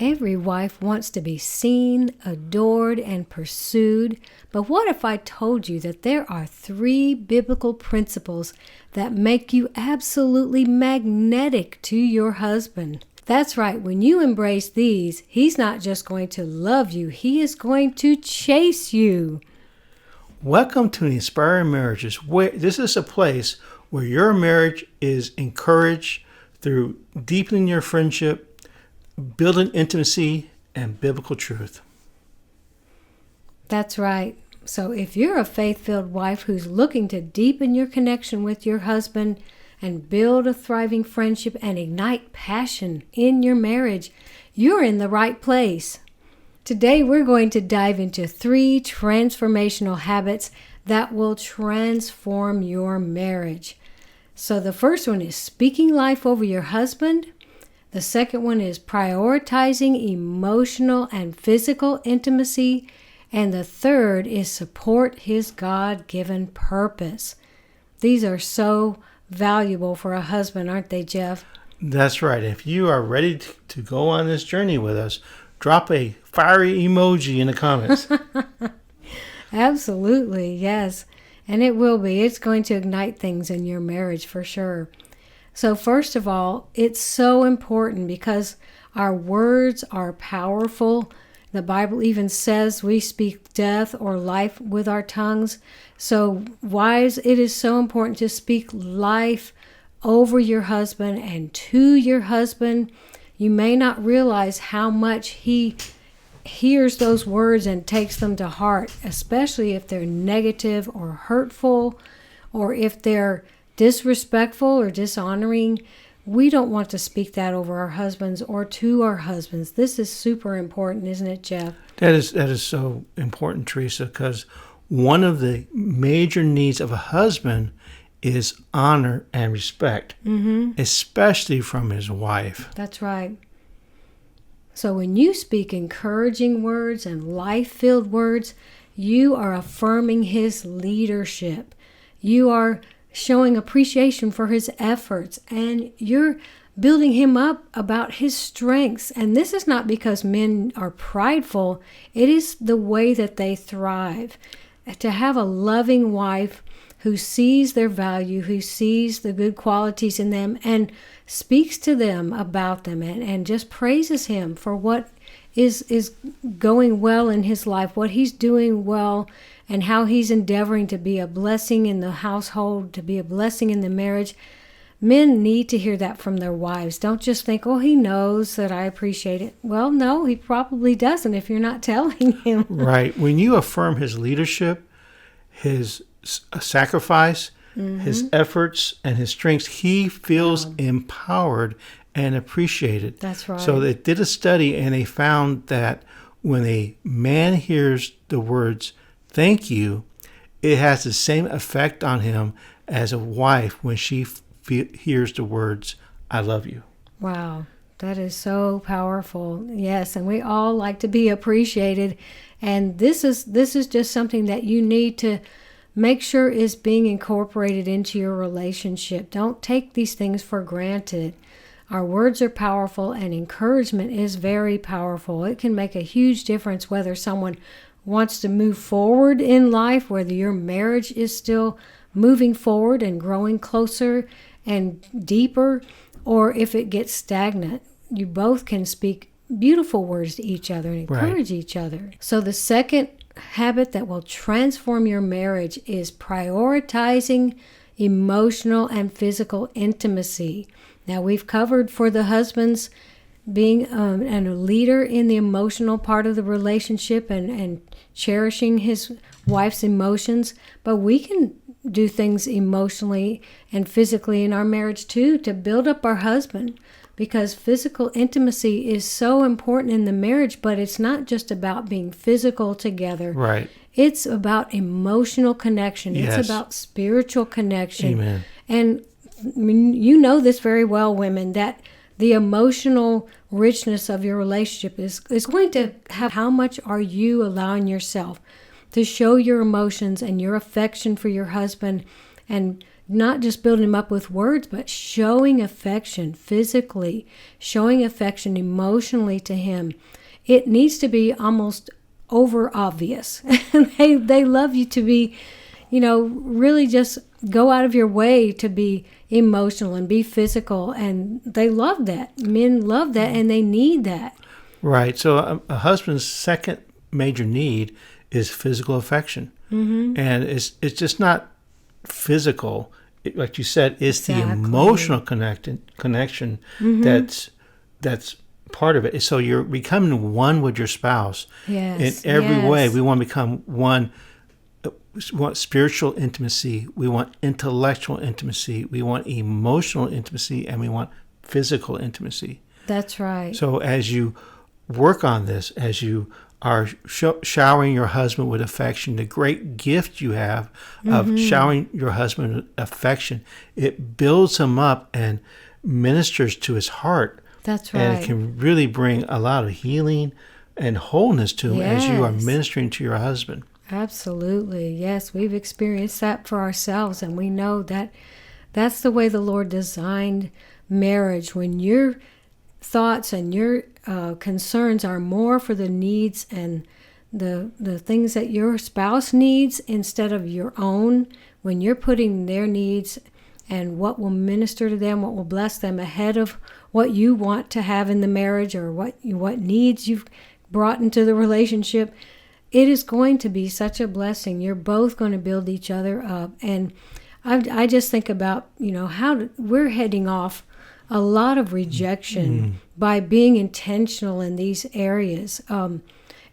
Every wife wants to be seen, adored, and pursued. But what if I told you that there are 3 biblical principles that make you absolutely magnetic to your husband? That's right. When you embrace these, he's not just going to love you, he is going to chase you. Welcome to Inspiring Marriages. This is a place where your marriage is encouraged through deepening your friendship, building intimacy, and biblical truth. That's right. So if you're a faith-filled wife who's looking to deepen your connection with your husband and build a thriving friendship and ignite passion in your marriage, you're in the right place. Today we're going to dive into 3 transformational habits that will transform your marriage. So the first one is speaking life over your husband. The second one is prioritizing emotional and physical intimacy. And the third is support his God-given purpose. These are so valuable for a husband, aren't they, Jeff? That's right. If you are ready to go on this journey with us, drop a fiery emoji in the comments. Absolutely, yes. And it will be. It's going to ignite things in your marriage for sure. So first of all, it's so important because our words are powerful. The Bible even says we speak death or life with our tongues. So wives, it is so important to speak life over your husband and to your husband. You may not realize how much he hears those words and takes them to heart, especially if they're negative or hurtful, or if they're disrespectful or dishonoring. We don't want to speak that over our husbands or to our husbands. This is super important, isn't it, Jeff? That is so important, Teresa, because one of the major needs of a husband is honor and respect, especially from his wife. That's right. So when you speak encouraging words and life-filled words, you are affirming his leadership. You are showing appreciation for his efforts, and you're building him up about his strengths. And this is not because men are prideful. It is the way that they thrive. To have a loving wife who sees their value, who sees the good qualities in them and speaks to them about them and just praises him for what is going well in his life, what he's doing well, and how he's endeavoring to be a blessing in the household, to be a blessing in the marriage. Men need to hear that from their wives. Don't just think, oh, he knows that I appreciate it. Well, no, he probably doesn't if you're not telling him. Right. When you affirm his leadership, his sacrifice, his efforts, and his strengths, he feels empowered and appreciated. That's right. So they did a study and they found that when a man hears the words, thank you, it has the same effect on him as a wife when she hears the words, I love you. Wow, that is so powerful. Yes, and we all like to be appreciated. And this is just something that you need to make sure is being incorporated into your relationship. Don't take these things for granted. Our words are powerful, and encouragement is very powerful. It can make a huge difference whether someone wants to move forward in life, whether your marriage is still moving forward and growing closer and deeper, or if it gets stagnant. You both can speak beautiful words to each other and encourage each other. So the second habit that will transform your marriage is prioritizing emotional and physical intimacy. Now, we've covered for the husbands being a leader in the emotional part of the relationship and cherishing his wife's emotions, but we can do things emotionally and physically in our marriage too to build up our husband, because physical intimacy is so important in the marriage, but it's not just about being physical together. Right. It's about emotional connection. Yes. It's about spiritual connection. Amen. And you know this very well, women, that the emotional richness of your relationship is going to have how much are you allowing yourself to show your emotions and your affection for your husband and not just building him up with words, but showing affection physically, showing affection emotionally to him. It needs to be almost over obvious. They love you to be, really just go out of your way to be emotional and be physical. And they love that. Men love that, and they need that. Right. So a husband's second major need is physical affection. Mm-hmm. And it's just not physical. Like you said, it's the emotional connection mm-hmm. that's part of it. So you're becoming one with your spouse. Yes. In every way. We want to become one. We want spiritual intimacy. We want intellectual intimacy. We want emotional intimacy, and we want physical intimacy. That's right. So as you work on this, as you are showering your husband with affection, the great gift you have of mm-hmm. showering your husband with affection, it builds him up and ministers to his heart. That's right. And it can really bring a lot of healing and wholeness to him as you are ministering to your husband. Absolutely. Yes, we've experienced that for ourselves, and we know that that's the way the Lord designed marriage. When your thoughts and your concerns are more for the needs and the things that your spouse needs instead of your own, when you're putting their needs and what will minister to them, what will bless them ahead of what you want to have in the marriage or what needs you've brought into the relationship, it is going to be such a blessing. You're both going to build each other up. And I just think about, how we're heading off a lot of rejection by being intentional in these areas.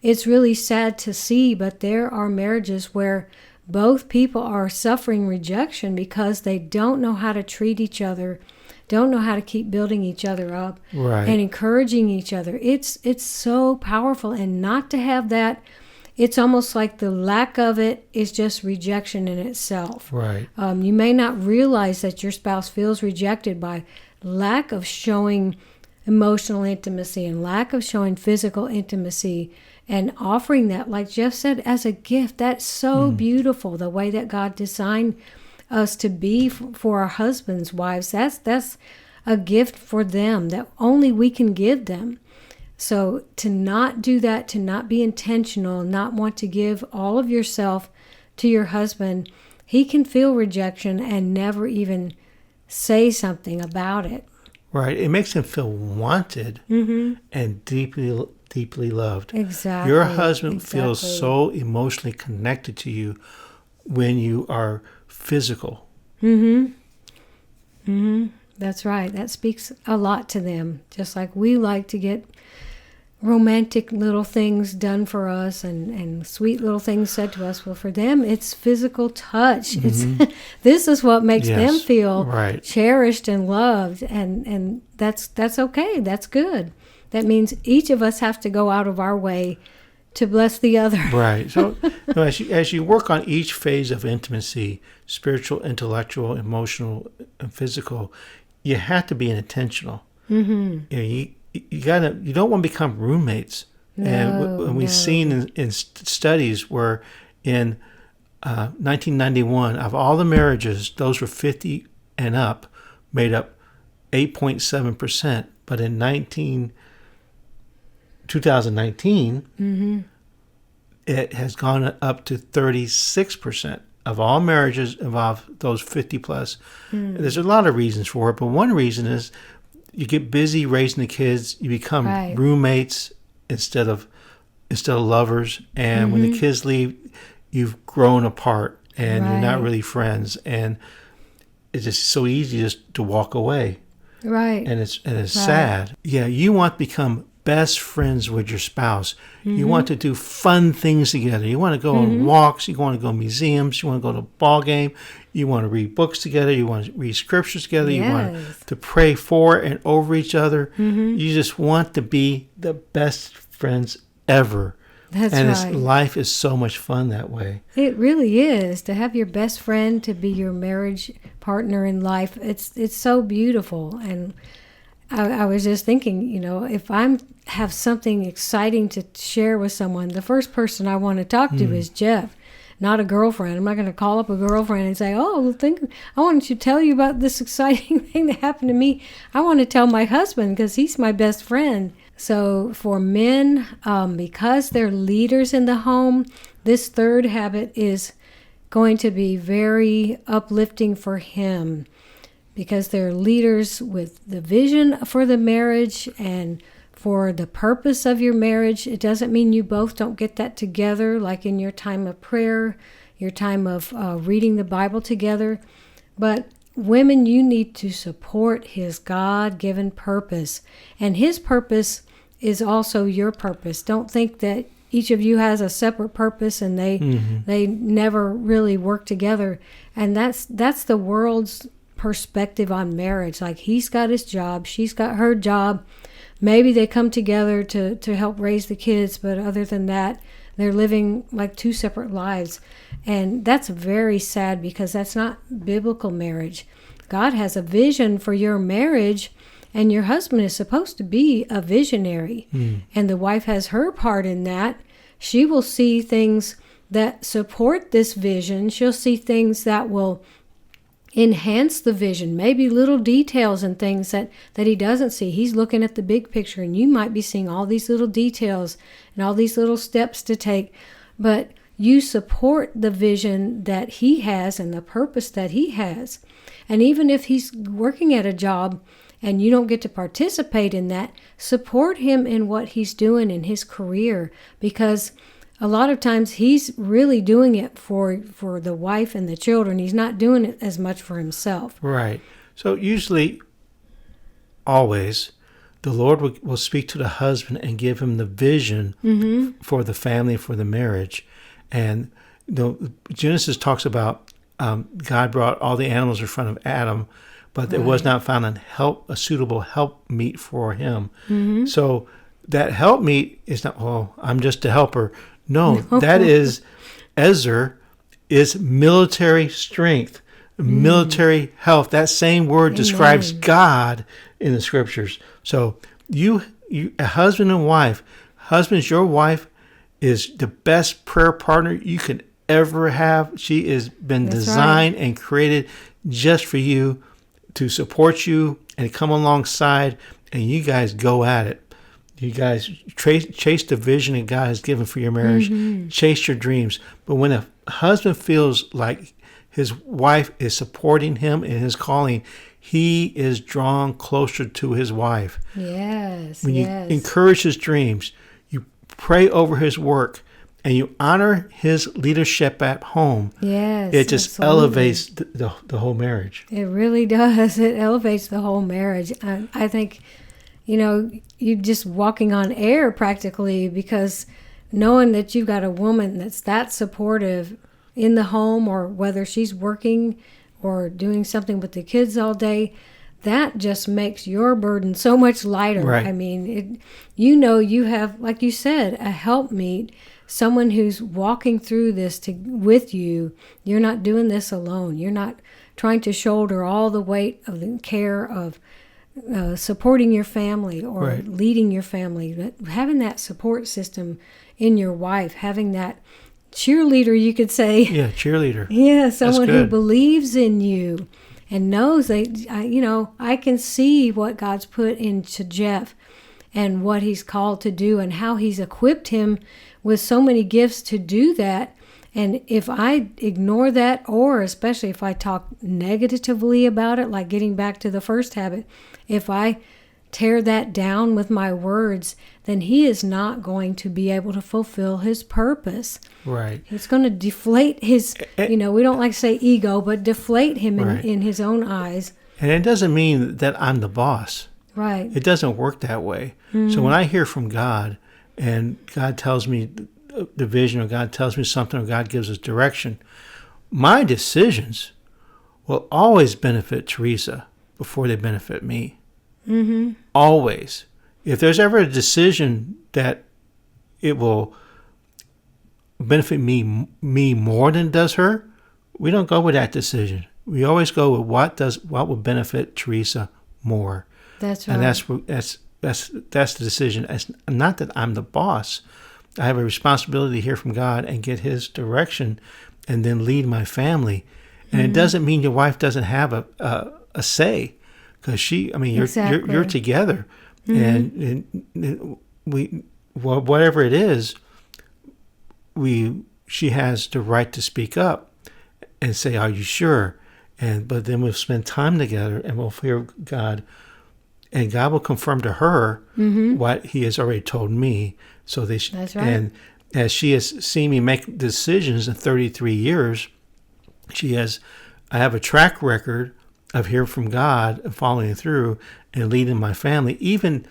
It's really sad to see, but there are marriages where both people are suffering rejection because they don't know how to treat each other, don't know how to keep building each other up and encouraging each other. It's so powerful, and not to have that, it's almost like the lack of it is just rejection in itself. Right. You may not realize that your spouse feels rejected by lack of showing emotional intimacy and lack of showing physical intimacy, and offering that, like Jeff said, as a gift. That's so beautiful, the way that God designed us to be for our husbands, wives. That's a gift for them that only we can give them. So to not do that, to not be intentional, not want to give all of yourself to your husband, he can feel rejection and never even say something about it. Right. It makes him feel wanted and deeply loved. Exactly. Your husband feels so emotionally connected to you when you are physical. That's right. That speaks a lot to them. Just like we like to get romantic little things done for us and sweet little things said to us. Well, for them, it's physical touch. It's this is what makes them feel cherished and loved, and that's okay. That's good. That means each of us have to go out of our way to bless the other. Right. So as you work on each phase of intimacy, spiritual, intellectual, emotional, and physical, you have to be intentional. You don't want to become roommates. And we've seen in studies where in 1991, of all the marriages, those were 50 and up made up 8.7%. But in 2019, it has gone up to 36% of all marriages involve those 50 plus. There's a lot of reasons for it, but one reason is you get busy raising the kids, you become roommates instead of lovers, and when the kids leave, you've grown apart and you're not really friends, and it's just so easy just to walk away. Right. And it's sad. Yeah, you want to become best friends with your spouse. You want to do fun things together. You want to go on walks. You want to go to museums. You want to go to a ball game. You want to read books together. You want to read scriptures together. You want to pray for and over each other. You just want to be the best friends ever. That's right. And life is so much fun that way. It really is. To have your best friend to be your marriage partner in life, it's so beautiful. And I was just thinking, if I have something exciting to share with someone, the first person I want to talk to is Jeff. not a girlfriend. I'm not going to call up a girlfriend and say, oh, I want to tell you about this exciting thing that happened to me. I want to tell my husband because he's my best friend. So for men, because they're leaders in the home, this third habit is going to be very uplifting for him because they're leaders with the vision for the marriage and for the purpose of your marriage. It doesn't mean you both don't get that together, like in your time of prayer, your time of reading the Bible together. But women, you need to support his God-given purpose. And his purpose is also your purpose. Don't think that each of you has a separate purpose and they never really work together. And that's the world's perspective on marriage. Like, he's got his job, she's got her job. Maybe they come together to help raise the kids, but other than that, they're living like two separate lives. And that's very sad because that's not biblical marriage. God has a vision for your marriage, and your husband is supposed to be a visionary. And the wife has her part in that. She will see things that support this vision. She'll see things that will enhance the vision, maybe little details and things that he doesn't see. He's looking at the big picture, and you might be seeing all these little details and all these little steps to take. But you support the vision that he has and the purpose that he has. And even if he's working at a job and you don't get to participate in that, support him in what he's doing in his career, because a lot of times he's really doing it for the wife and the children. He's not doing it as much for himself. Right. So usually, always, the Lord will speak to the husband and give him the vision for the family, for the marriage. And Genesis talks about God brought all the animals in front of Adam, but there was not found a suitable helpmeet for him. So that helpmeet is not, oh, I'm just a helper. No, that is, Ezer is military strength, military health. That same word describes God in the scriptures. So you, a husband and wife, husbands, your wife is the best prayer partner you can ever have. She has been designed and created just for you, to support you and come alongside, and you guys go at it. You guys chase the vision that God has given for your marriage. Chase your dreams. But when a husband feels like his wife is supporting him in his calling, he is drawn closer to his wife. Yes. When you encourage his dreams, you pray over his work, and you honor his leadership at home, it just elevates the whole marriage. It really does. It elevates the whole marriage. I think, you're just walking on air practically, because knowing that you've got a woman that's that supportive in the home, or whether she's working or doing something with the kids all day, that just makes your burden so much lighter. Right. I mean, you have, like you said, a helpmeet, someone who's walking through this with you. You're not doing this alone. You're not trying to shoulder all the weight of the care of supporting your family or leading your family. But having that support system in your wife, having that cheerleader, you could say. Yeah, cheerleader. Yeah, someone who believes in you and knows that, I can see what God's put into Jeff and what he's called to do and how he's equipped him with so many gifts to do that. And if I ignore that, or especially if I talk negatively about it, like getting back to the first habit, if I tear that down with my words, then he is not going to be able to fulfill his purpose. Right. It's going to deflate his, we don't like to say ego, but deflate him in his own eyes. And it doesn't mean that I'm the boss. Right. It doesn't work that way. So when I hear from God, and God tells me the vision, or God tells me something, or God gives us direction, my decisions will always benefit Teresa before they benefit me. Always. If there's ever a decision that it will benefit me more than it does her, we don't go with that decision. We always go with what will benefit Teresa more. That's right. And that's the decision. It's not that I'm the boss. I have a responsibility to hear from God and get his direction, and then lead my family. And it doesn't mean your wife doesn't have a say, because you're together, and we whatever it is, she has the right to speak up and say, "Are you sure?" But then we'll spend time together and we'll fear God, and God will confirm to her what He has already told me. So That's right. And as she has seen me make decisions in 33 years, I have a track record of hearing from God and following through and leading my family, even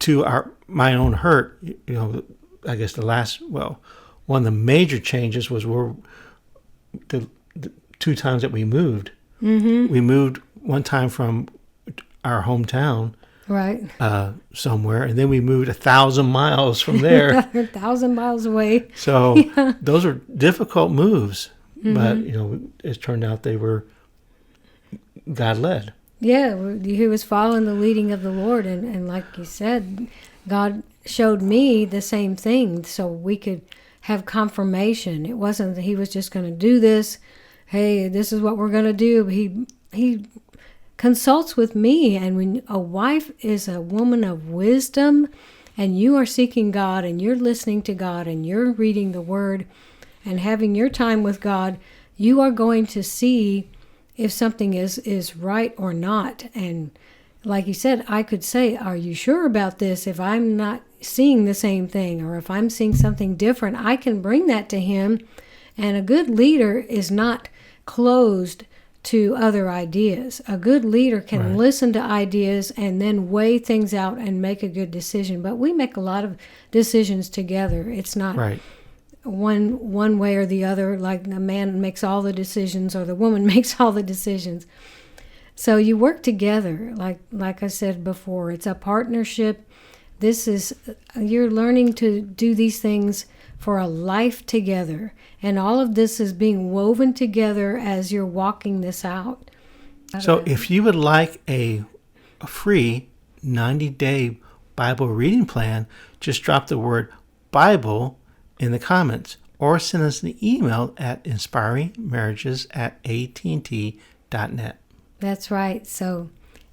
to my own hurt. I guess one of the major changes was the 2 times that we moved. We moved one time from our hometown, right, somewhere, and then we moved 1,000 miles from there. 1,000 miles away. So those are difficult moves, but it turned out they were God led. Yeah, he was following the leading of the Lord, and like you said, God showed me the same thing, so we could have confirmation. It wasn't that He was just going to do this. Hey, this is what we're going to do. He consults with me, and when a wife is a woman of wisdom, and you are seeking God, and you're listening to God, and you're reading the Word, and having your time with God, you are going to see if something is right or not. And like you said, I could say, "Are you sure about this?" If I'm not seeing the same thing, or if I'm seeing something different, I can bring that to Him. And a good leader is not closed to other ideas. A good leader can listen to ideas and then weigh things out and make a good decision. But we make a lot of decisions together. It's not one way or the other, like the man makes all the decisions or the woman makes all the decisions. So you work together, like I said before. It's a partnership. You're learning to do these things for a life together. And all of this is being woven together as you're walking this out. So if you would like a free 90-day Bible reading plan, just drop the word Bible in the comments, or send us an email at inspiringmarriages@att.net. That's right. So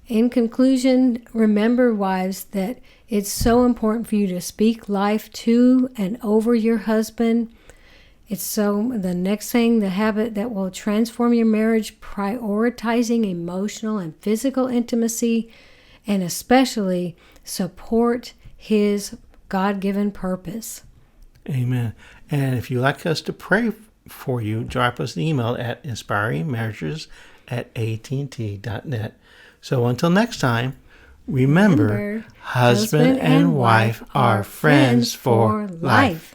in conclusion, remember, wives, that it's so important for you to speak life to and over your husband. It's the next thing, the habit that will transform your marriage, prioritizing emotional and physical intimacy, and especially support His God-given purpose. Amen. And if you'd like us to pray for you, drop us an email at inspiringmarriages@att.net. So until next time, remember, husband and wife are friends for life.